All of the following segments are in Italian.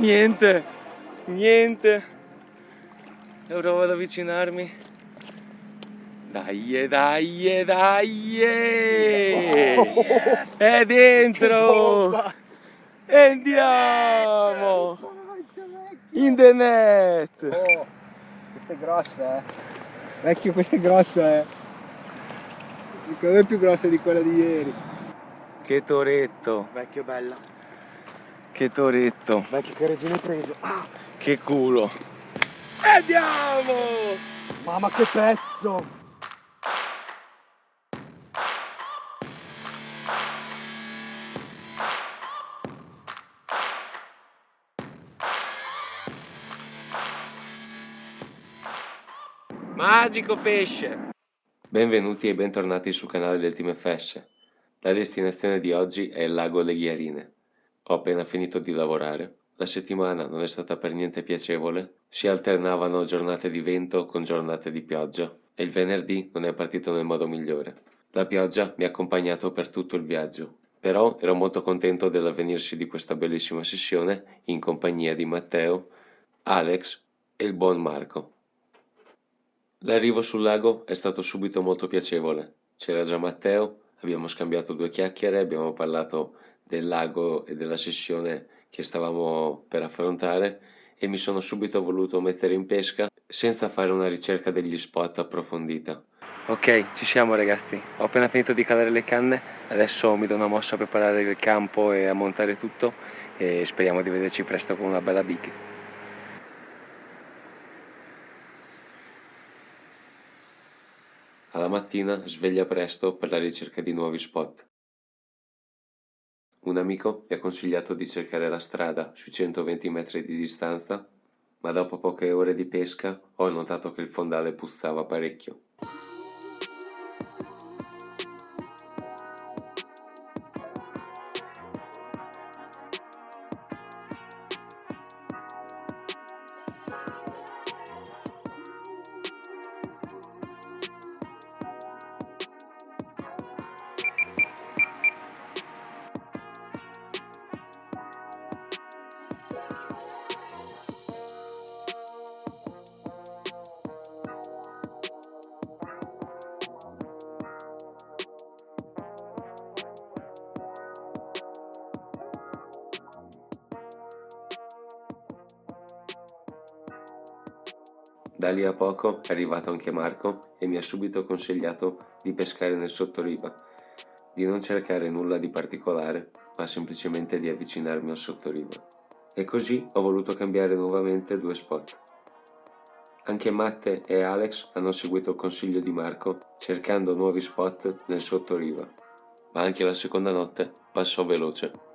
Niente, niente. Provo ad avvicinarmi. Dai, dai, dai! È dentro! E andiamo! In the net! Oh, questa è grossa, Vecchio, questa è grossa, Secondo me è più grossa di quella di ieri. Che toretto! Vecchio, bella. Che toretto! Vecchio, che regina hai preso. Che culo! E andiamo! Mamma, che pezzo! Magico pesce! Benvenuti e bentornati sul canale del Team FS. La destinazione di oggi è il lago Le Ghiarine. Ho appena finito di lavorare. La settimana non è stata per niente piacevole. Si alternavano giornate di vento con giornate di pioggia e il venerdì non è partito nel modo migliore. La pioggia mi ha accompagnato per tutto il viaggio. Però ero molto contento dell'avvenirsi di questa bellissima sessione in compagnia di Matteo, Alex e il buon Marco. L'arrivo sul lago è stato subito molto piacevole. C'era già Matteo, abbiamo scambiato due chiacchiere, abbiamo parlato del lago e della sessione che stavamo per affrontare e mi sono subito voluto mettere in pesca senza fare una ricerca degli spot approfondita. Ok, ci siamo ragazzi. Ho appena finito di calare le canne, adesso mi do una mossa a preparare il campo e a montare tutto e speriamo di vederci presto con una bella big. Alla mattina sveglia presto per la ricerca di nuovi spot. Un amico mi ha consigliato di cercare la strada sui 120 metri di distanza, ma dopo poche ore di pesca ho notato che il fondale puzzava parecchio. Da lì a poco è arrivato anche Marco e mi ha subito consigliato di pescare nel sottoriva, di non cercare nulla di particolare, ma semplicemente di avvicinarmi al sottoriva. E così ho voluto cambiare nuovamente due spot. Anche Matte e Alex hanno seguito il consiglio di Marco cercando nuovi spot nel sottoriva, ma anche la seconda notte passò veloce.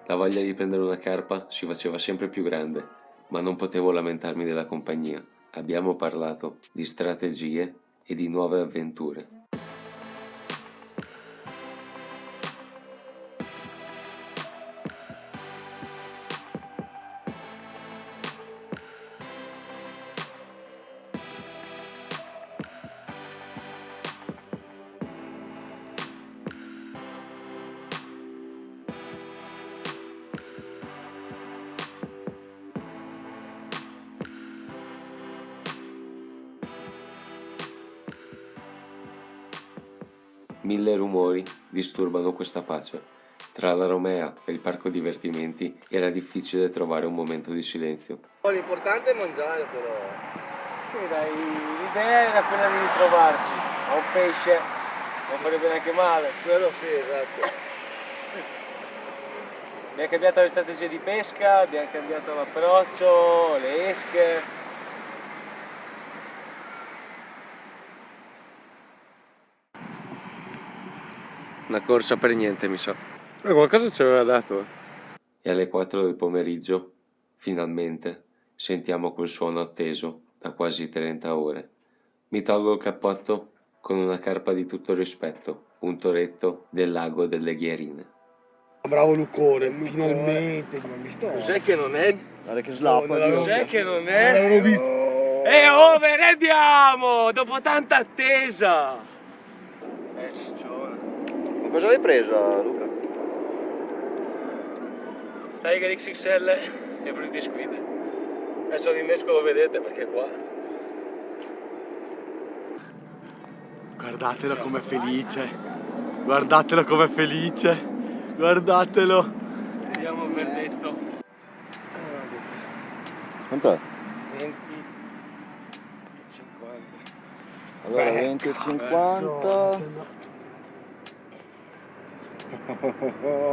La voglia di prendere una carpa si faceva sempre più grande, ma non potevo lamentarmi della compagnia. Abbiamo parlato di strategie e di nuove avventure. 1000 rumori disturbano questa pace. Tra la Romea e il parco divertimenti era difficile trovare un momento di silenzio. L'importante è mangiare però. Sì, dai, l'idea era quella di ritrovarci. A un pesce non farebbe neanche male. Quello sì, esatto. Abbiamo cambiato le strategie di pesca, abbiamo cambiato l'approccio, le esche. Una corsa per niente, mi sa. Ma qualcosa ci aveva dato. E alle 4 del pomeriggio, finalmente, sentiamo quel suono atteso da quasi 30 ore. Mi tolgo il cappotto con una carpa di tutto rispetto, un toretto del lago delle Ghiarine. Bravo Lucone, finalmente. Non mi sto. Cos'è che non è? Guarda che slappa. Cos'è che non Non è? l'avevo visto. E ove rendiamo! Dopo tanta attesa! Ciccione. Ma cosa l'hai presa, Luca? Tiger XXL e British Squid. Adesso l'innesco lo vedete perché è qua. Guardatelo com'è felice. Guardatelo com'è felice. Guardatelo. Vediamo il verdetto. Quant'è? 20 e 50. Allora 20 e 50.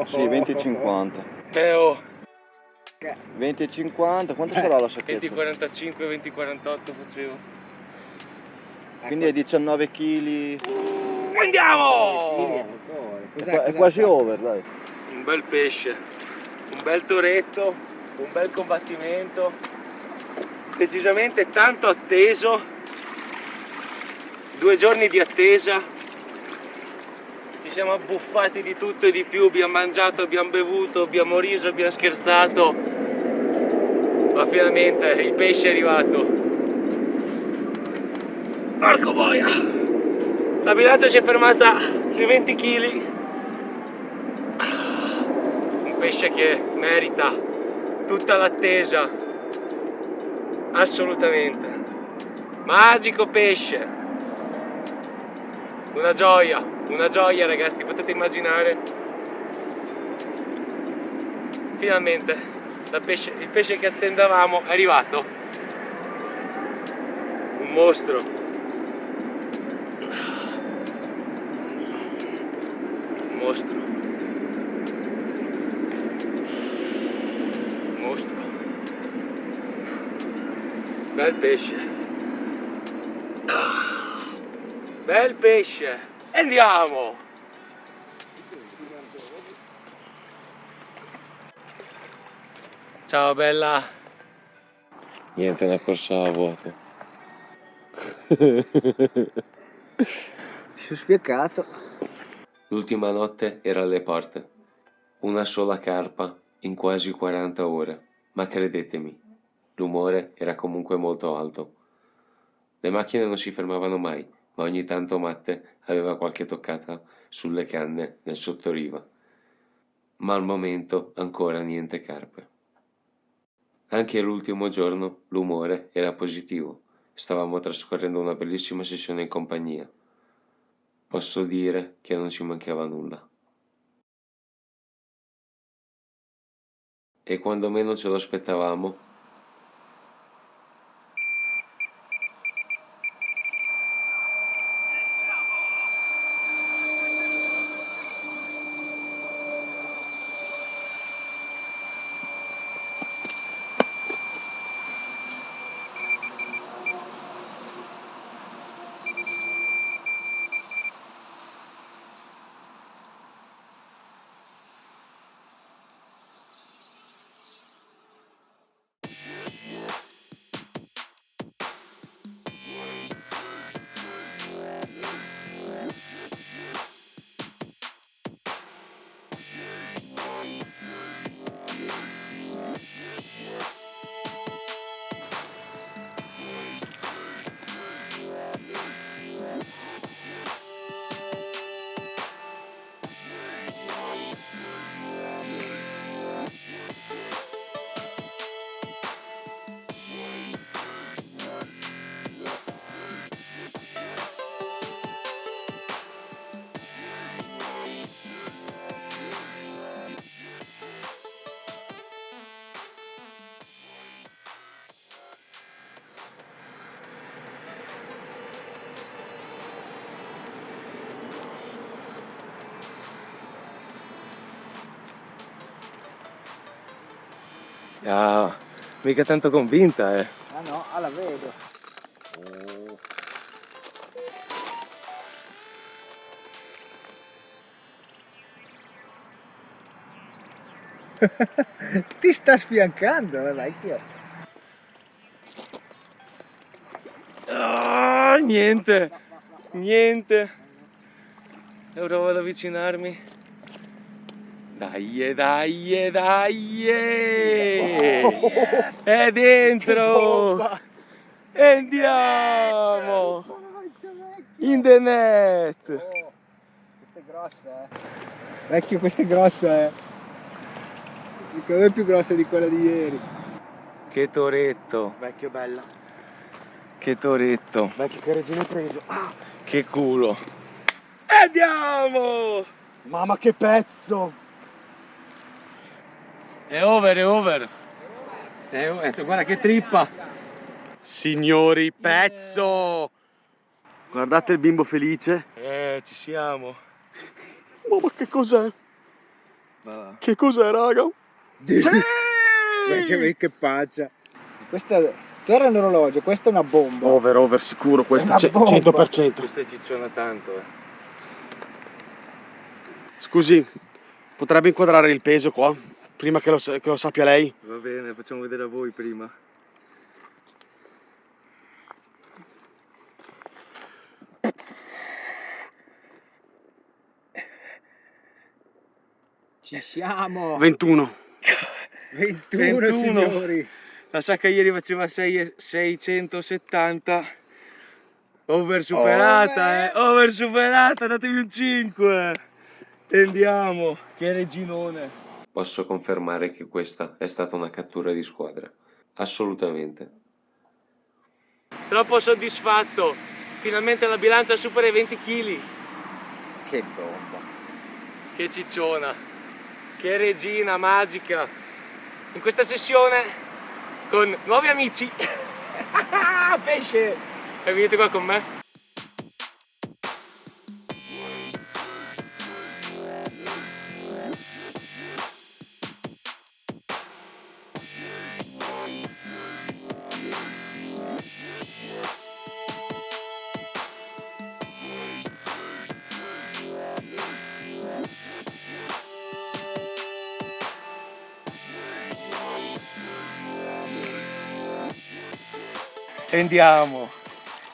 Sì, 20 e 50. Oh, 20 e 50, quanto sarà la 20 sacchetta? 45, 20 48 facevo. Quindi è 19 kg. Andiamo! È quasi over, dai. Un bel pesce, un bel toretto, un bel combattimento, decisamente tanto atteso, 2 giorni di attesa, ci siamo abbuffati di tutto e di più, abbiamo mangiato, abbiamo bevuto, abbiamo riso, abbiamo scherzato, ma finalmente il pesce è arrivato. Porco boia! La bilancia si è fermata sui 20 kg. Un pesce che merita tutta l'attesa, assolutamente. Magico pesce, una gioia ragazzi, potete immaginare. Finalmente il pesce che attendavamo è arrivato, un mostro. Mostro. Bel pesce. Bel pesce. E andiamo. Ciao bella. Niente, una corsa a vuoto. Si è sfiaccato. L'ultima notte era alle porte. Una sola carpa in quasi 40 ore. Ma credetemi, l'umore era comunque molto alto. Le macchine non si fermavano mai, ma ogni tanto Matte aveva qualche toccata sulle canne nel sottoriva. Ma al momento ancora niente carpe. Anche l'ultimo giorno l'umore era positivo. Stavamo trascorrendo una bellissima sessione in compagnia. Posso dire che non ci mancava nulla. E quando meno ce lo aspettavamo, Ah, mica tanto convinta, eh. Ah no, la vedo. Ti sta sfiancando, vecchio. Ah, niente, niente. Provo ad avvicinarmi. Dai, dai, dai. È dentro. Bomba! E andiamo. In the net. Questa è grossa, Vecchio, questa è grossa, Secondo me è più grossa di quella di ieri. Che toretto, Vecchio, bella. che toretto, Vecchio, che regina hai preso? che culo. E andiamo. Mamma, che pezzo! È over, è over. Guarda che trippa. Signori, pezzo! Guardate il bimbo felice. Ci siamo. Mamma, che cos'è? Va. Che cos'è, raga? Sì! Che paccia. Questa tu era un orologio, questa è una bomba. Over, sicuro, questa Questa 100%. cicciona tanto, Scusi, potrebbe inquadrare il peso qua? Prima che lo sappia lei? Va bene, facciamo vedere a voi prima. Ci siamo! 21. 21, signori! La sacca ieri faceva 670. Over superata, Over superata, datevi un 5. E andiamo. Che reginone. Posso confermare che questa è stata una cattura di squadra. Assolutamente. Troppo soddisfatto. Finalmente la bilancia supera i 20 kg. Che bomba! Che cicciona. Che regina magica. In questa sessione con nuovi amici. Pesce! E venite qua con me. E andiamo.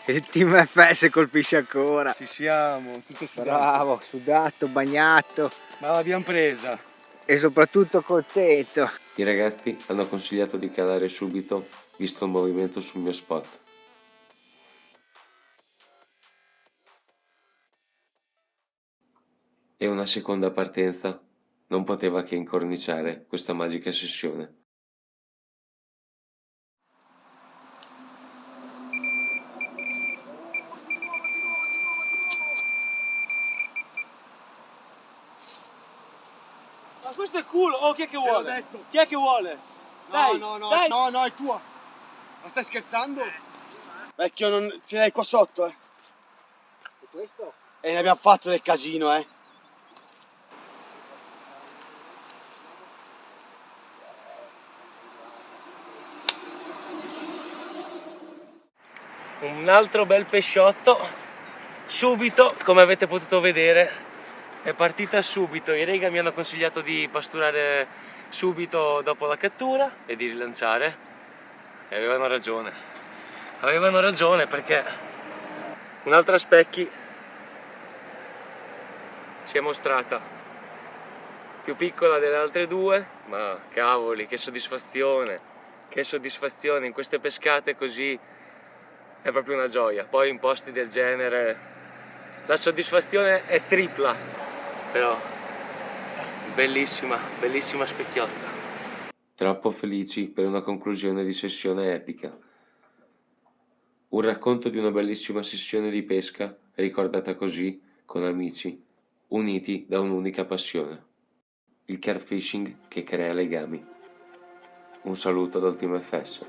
Il team FS colpisce ancora. Ci siamo, tutto sudato. Bravo, sudato, bagnato Ma l'abbiamo presa. e soprattutto contento. I ragazzi hanno consigliato di calare subito, visto il movimento sul mio spot. E una seconda partenza non poteva che incorniciare questa magica sessione. Ma questo è culo. Oh, chi è che l'ho vuole? detto. Chi è che vuole? Dai, dai. no, è tua. Ma stai scherzando? Vecchio, non ce l'hai qua sotto, E questo? E ne abbiamo fatto del casino, Un altro bel pesciotto. Subito, come avete potuto vedere, è partita subito. I rega mi hanno consigliato di pasturare subito dopo la cattura e di rilanciare. E avevano ragione. Avevano ragione perché un'altra specchi si è mostrata più piccola delle altre due, ma cavoli, che soddisfazione in queste pescate così, è proprio una gioia. Poi in posti del genere la soddisfazione è tripla, però bellissima, bellissima specchiotta. Troppo felici per una conclusione di sessione epica. Un racconto di una bellissima sessione di pesca ricordata così, con amici, uniti da un'unica passione. Il carp fishing che crea legami. Un saluto dal Team FS.